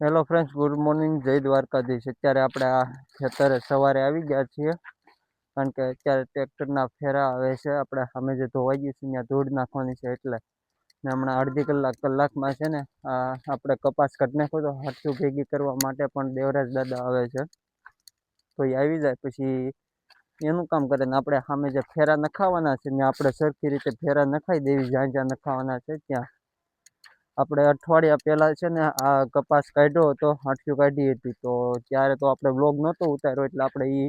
Hello friends, good morning, જય દ્વારકાધીશ। અત્યારે આપણે આ ખેતરે સવારે આવી ગયા છીએ, કારણ કે અત્યારે ટ્રેક્ટરના ફેરા આવે છે। આપણે સામે જે ધોવાઈ ગયું છે ત્યાં ધૂળ નાખવાની છે, એટલે ને હમણાં અડધી કલાકમાં છે ને આપણે કપાસ કાઢી નાખ્યો તો હાથું ભેગી કરવા માટે પણ દેવરાજ દાદા આવે છે। તો એ આવી જાય પછી એનું કામ કરે ને આપણે સામે જે ફેરા નખાવાના છે ત્યાં આપણે સરખી રીતે ફેરા નખાઈ દેવી। જ્યાં જ્યાં નખાવાના છે ત્યાં આપણે અઠવાડિયા પહેલા છે ને આ કપાસ કાઢ્યો હતો, હાથિયું કાઢી હતી, તો ત્યારે તો આપણે વ્લોગ નહોતો ઉતાર્યો, એટલે આપણે એ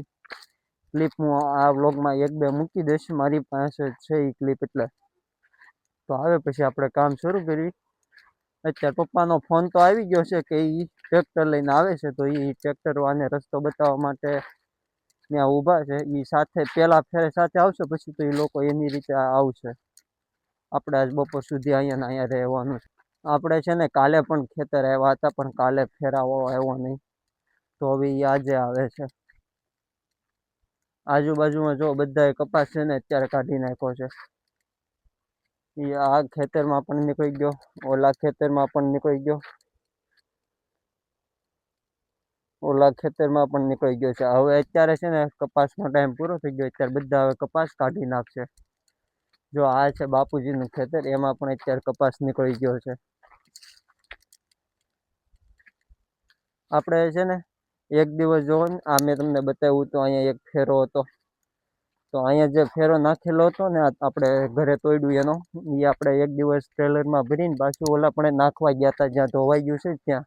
ક્લિપ હું આ વ્લોગમાં એક બે મૂકી દઈશ। મારી પાસે છે એ ક્લિપ, એટલે તો આવે પછી આપણે કામ શરૂ કરવી। અત્યારે પપ્પાનો ફોન તો આવી ગયો છે કે એ ટ્રેક્ટર લઈને આવે છે, તો એ ટ્રેક્ટર વાળાને રસ્તો બતાવવા માટે ત્યાં ઊભા છે। એ સાથે પહેલા ફેરે સાથે આવશે, પછી તો એ લોકો એની રીતે આવશે। આપણે આજ બપોર સુધી અહીંયા રહેવાનું છે। આપણે છે ને કાલે પણ ખેતર આવ્યા હતા, પણ કાલે ફેરાવો આવ્યો નહીં, તો હવે એ આજે આવે છે। આજુબાજુમાં જો બધાએ કપાસ છે ને અત્યારે કાઢી નાખ્યો છે। એ આ ખેતરમાં પણ નીકળી ગયો, ઓલા ખેતરમાં પણ નીકળી ગયો, ઓલા ખેતરમાં પણ નીકળી ગયો છે। હવે અત્યારે છે ને કપાસનો ટાઈમ પૂરો થઈ ગયો, અત્યારે બધા હવે કપાસ કાઢી નાખશે। જો આ છે બાપુજીનું ખેતર, એમાં પણ અત્યારે કપાસ નીકળી ગયો છે। આપણે છે ને એક દિવસ જોવો ને, આ મેં તમને બતાવ્યું તો અહીંયા એક ફેરો હતો, તો અહીંયા જે ફેરો નાખેલો હતો ને આપણે ઘરે તોડ્યું એનો, એ આપણે એક દિવસ ટ્રેલરમાં ભરીને પાછું ઓલા પણ નાખવા ગયા હતા જ્યાં ધોવાઈ ગયું છે, ત્યાં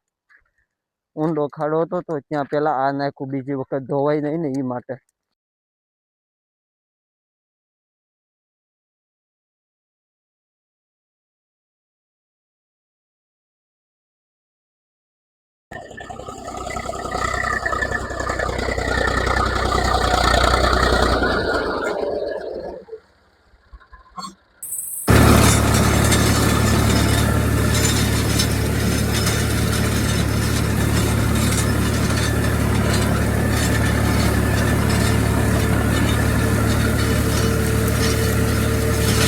ઊંડો ખાડો હતો, તો ત્યાં પેલા આ નાખ્યું, બીજી વખત ધોવાય નહીં ને એ માટે।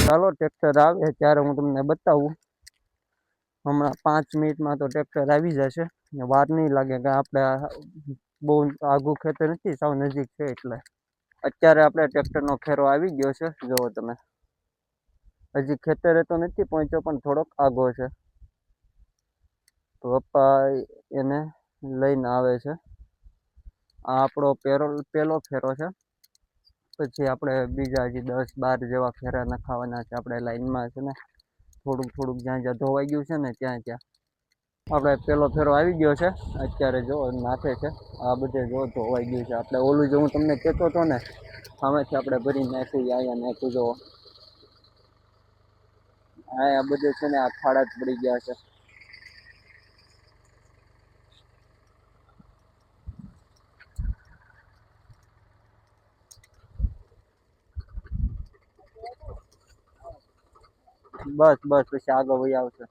ચાલો ટ્રેક્ટર આવે ત્યારે હું તમને બતાવું। હમણાં 5 મિનિટમાં તો ટ્રેક્ટર આવી જશે, વાર નહીં લાગે, કે આપણે બહુ આઘું ખેતર નથી, સાવ નજીક છે, એટલે અત્યારે આપણે ટ્રેક્ટરનો ફેરો આવી ગયો છે। જુઓ તમે, હજી ખેતરે તો નથી પહોંચ્યો, પણ થોડોક આઘો છે, તો પપ્પા એને લઈને આવે છે। આ આપણો પહેલો ફેરો છે, પછી આપણે બીજા હજી 10-12 જેવા ફેરા નખાવાના છે। આપણે લાઈનમાં છે ને થોડુંક જ્યાં જ્યાં ધોવાઈ ગયું છે ને ત્યાં ત્યાં આપણે પહેલો ફેરો આવી ગયો છે। અત્યારે જો નાખે છે, આ બધે જો ધોવાઈ ગયું છે। આપણે ઓલું જે હું તમને કહેતો હતો ને, સામેથી આપણે ભરી નાખ્યું, અહીંયા નાખ્યું, જો આ બધે છે ને આ ખાડા જ પડી ગયા છે। બસ પછી આગળ વહી આવશે।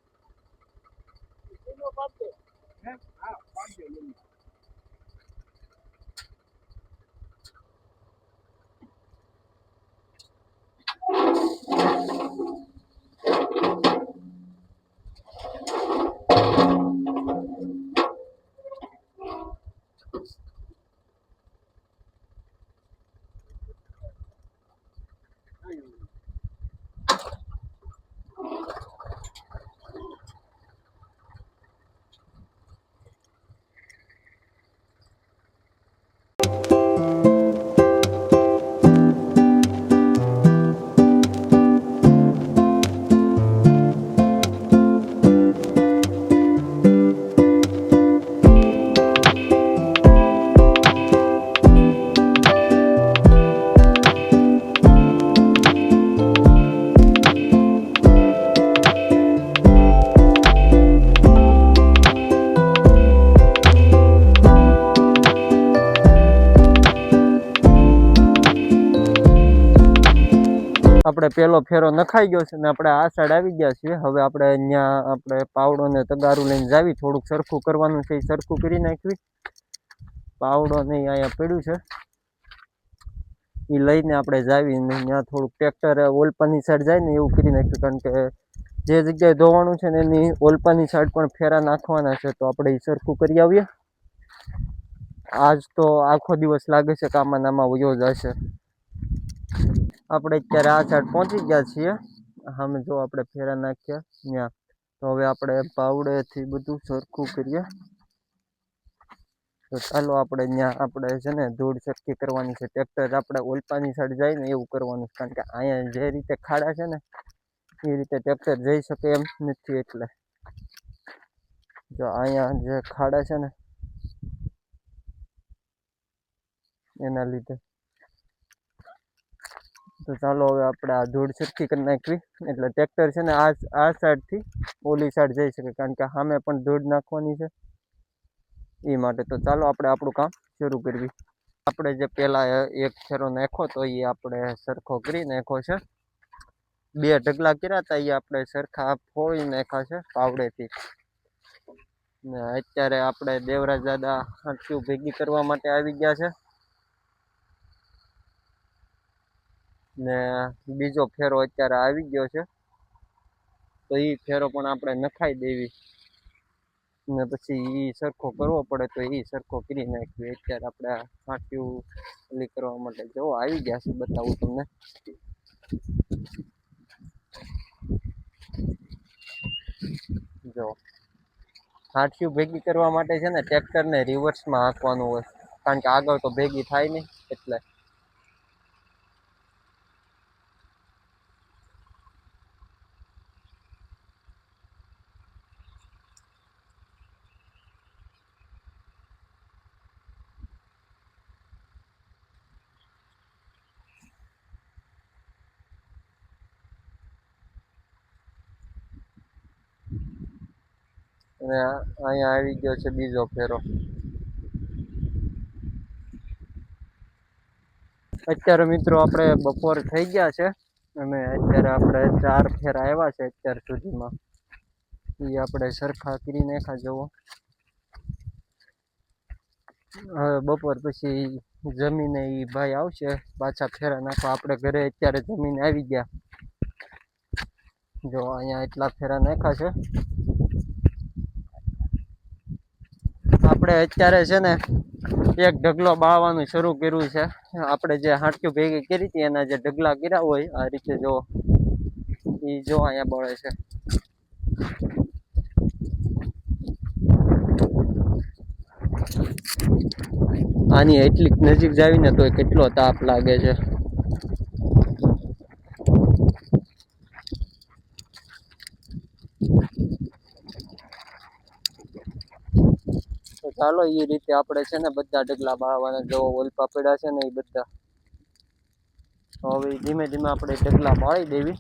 આપણે પહેલો ફેરો નખાઈ ગયો છે ને આપણે આ સાઈડ આવી ગયા છીએ। હવે આપણે અહીંયા આપણે પાવડો ને તગારું લઈને જાવી, થોડુંક સરખું કરવાનું છે, એ સરખું કરી નાખવી। પાવડો નહીં અહીંયા પડ્યું છે, એ લઈને આપણે જાવી, ને ત્યાં થોડુંક ટ્રેક્ટર ઓલપાની સાઈડ જાય ને એવું કરી નાખ્યું, કારણ કે જે જગ્યાએ ધોવાનું છે ને એની ઓલપાની સાઈડ પણ ફેરા નાખવાના છે, તો આપણે એ સરખું કરી આવીએ. આજ તો આખો દિવસ લાગે છે કે આમાં નામાં વયો જશે. આપણે અત્યારે આ સાઈડ પહોંચી ગયા છીએ. અમે જો આપણે ફેરા નાખ્યા ત્યાં. તો હવે આપણે પાવડેથી બધું સરખું કરીએ. તો ચાલો આપણે ત્યાં આપણે છે ને ધૂળ સરખી કરવાની છે. ટ્રેક્ટર આપણે ઓલપાની સાઈડ જાય ને એવું કરવાનું, કારણ કે અહીંયા જે રીતે ખાડા છે ને એ રીતે ટ્રેક્ટર જઈ શકે એમ નથી. એટલે જો અહીંયા જે ખાડા છે ને એના લીધે. તો ચાલો હવે આપણે આ ધૂળ સરખી કરી નાખવી, એટલે ટ્રેક્ટર છે ને આ સાઈડથી ઓલી સાઈડ જઈ શકે, કારણ કે સામે પણ ધૂળ નાખવાની છે એ માટે. તો ચાલો આપણે આપણું કામ શરૂ કરવી. આપણે જે પેલા એક ફેરો નાખ્યો તો એ આપણે સરખો કરી નાખ્યો છે. 2 ઢગલા કર્યા હતા એ આપણે સરખા ફોડી નાખ્યા છે પાવડેથી. ને અત્યારે આપણે દેવરાજ દાદા હાંકીઓ ભેગી કરવા માટે આવી ગયા છે. ને બીજો ફેરો અત્યારે આવી ગયો છે, તો એ ફેરો પણ આપણે નખાઈ દેવી ને પછી એ સરખો કરવો પડે, તો એ સરખો કરી નાખવી. અત્યારે આપણે હાંકીઓ ઓલી કરવા માટે જો આવી ગયા છે, બતાવું તમને. જો હાંકીઓ ભેગી કરવા માટે છે ને ટ્રેક્ટરને રિવર્સમાં હાંકવાનું હોય, કારણ કે આગળ તો ભેગી થાય નહીં એટલે. અને અહીંયા આવી ગયો છે બીજો ફેરો. અત્યારે મિત્રો આપણે બપોર થઈ ગયા છે અને અત્યારે આપણે 4 ફેરા આવ્યા છે અત્યાર સુધીમાં. એ આપણે સરખા કરી નાખ્યા. જવો હવે બપોર પછી જમીને એ ભાઈ આવશે પાછા ફેરા નાખવા. આપણે ઘરે અત્યારે જમીને આવી ગયા. જો અહીંયા એટલા ફેરા નાખ્યા છે. આપણે અત્યારે છે ને એક ઢગલો બાળવાનું શરૂ કર્યું છે. આપણે જે હાંકીઓ ભેગી કરી હતી એના જે ઢગલા કર્યા હોય આ રીતે જો એ જો અહીંયા બળે છે. આની એટલી નજીક જાવીને તો કેટલો તાપ લાગે છે. તો ચાલો એ રીતે આપણે છે ને બધા ઢગલા બાળવાના. જો ઓલપા પડ્યા છે ને એ બધા હવે ધીમે ધીમે આપણે ઢગલા બાળી દેવી.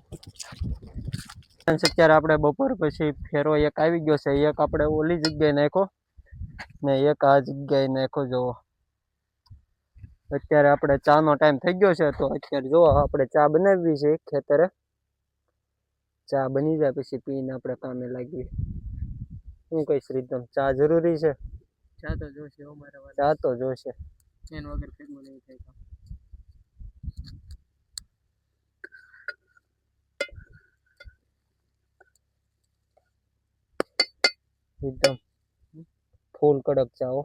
અત્યારે આપણે બપોર પછી ફેરો એક આવી ગયો છે. એક આપણે ઓલી જગ્યાએ નાખ્યો ને એક આ જગ્યાએ નાખ્યો. જુઓ અત્યારે આપણે ચાનો ટાઈમ થઈ ગયો છે, તો અત્યારે જો આપણે ચા બનાવવી છે ખેતરે. ચા બની જાય પછી પીને આપણે કામે લાગીએ. શું કહીશ રીતમ, ચા જરૂરી છે? ચા તો જોશે. ચા તો જોશે, એના વગર ફેરવું નહીં થાય. એકદમ ફૂલ કડક ચા હો.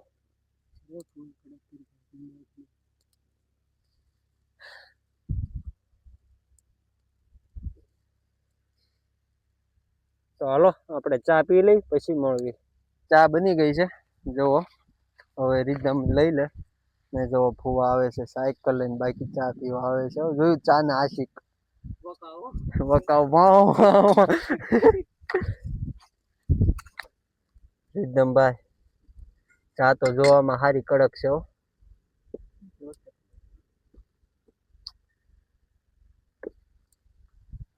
તો હાલો આપણે ચા પી લઈ પછી મળવી. ચા બની ગઈ છે જુઓ. હવે રીધમ લઈ લે ને જો ફુવા આવે છે સાયકલ લઈને, બાકી ચા પીવા આવે છે. જોયું ચા ના આશિક વકાવ રીધમ ભાઈ. ચા તો જોવામાં સારી કડક છે હો.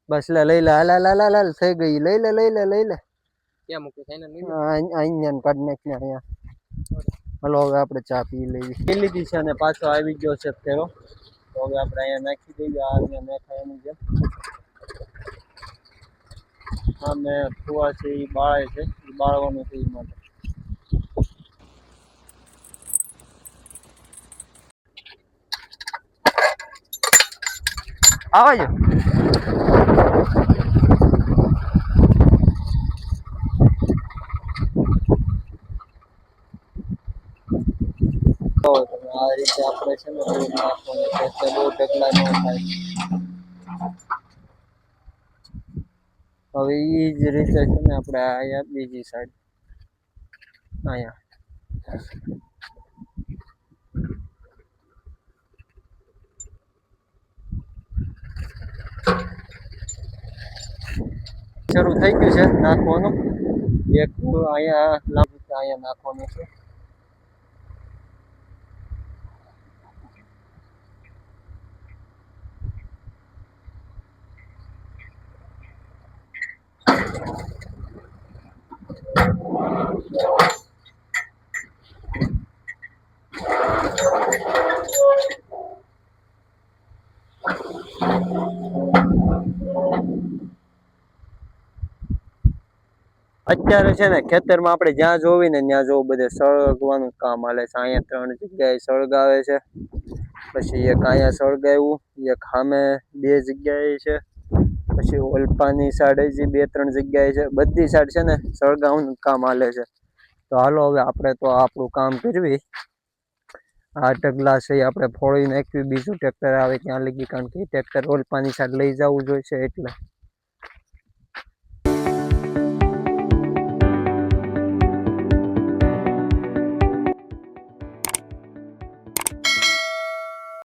બસ લઈ લે. હાલ થઈ ગઈ. લઈ લે. ક્યાં મૂકી અહીંયા કાઢ નાખ ને અહીંયા. હલો હવે આપણે ચા પી લીધી છે અને પાછો આવી ગયો છે ફેરો. તો હવે આપણે અહીંયા નાખી દઈએ. આ અહીંયા નાખાય એની જેમ. હા મેં ફુવા છે એ બાળે છે, એ બાળવાનું છે એ માટે. આવાજો બહુ ઢગલા ન થાય. હવે એ જ રીતે છે ને આપણે અહીંયા બીજી સાઈડ અહીંયા શરૂ થઈ ગયું છે નાખવાનું. એક અહીંયા લાંબુ અહીંયા નાખવાનું છે. અત્યારે છે ને ખેતરમાં આપણે જ્યાં જોવી ને ત્યાં જોવું બધે સળગવાનું કામ હાલે છે. અહીંયા 3 જગ્યાએ સળગાવે છે, પછી એક અહીંયા સળગાવ્યું, એક સામે 2 જગ્યાએ છે, પછી ઓલપાની સાઈડ જે 2-3 જગ્યાએ છે. બધી સાઈડ છે ને સળગાવવાનું કામ હાલે છે. તો હાલો હવે આપણે તો આપણું કામ કરવી. આ ઢગલા છે એ આપણે ફોડી નાખ્યું. બીજું ટ્રેક્ટર આવે ત્યાં લગી, કારણ કે ટ્રેક્ટર ઓલપાની સાઈડ લઈ જવું જોઈએ એટલે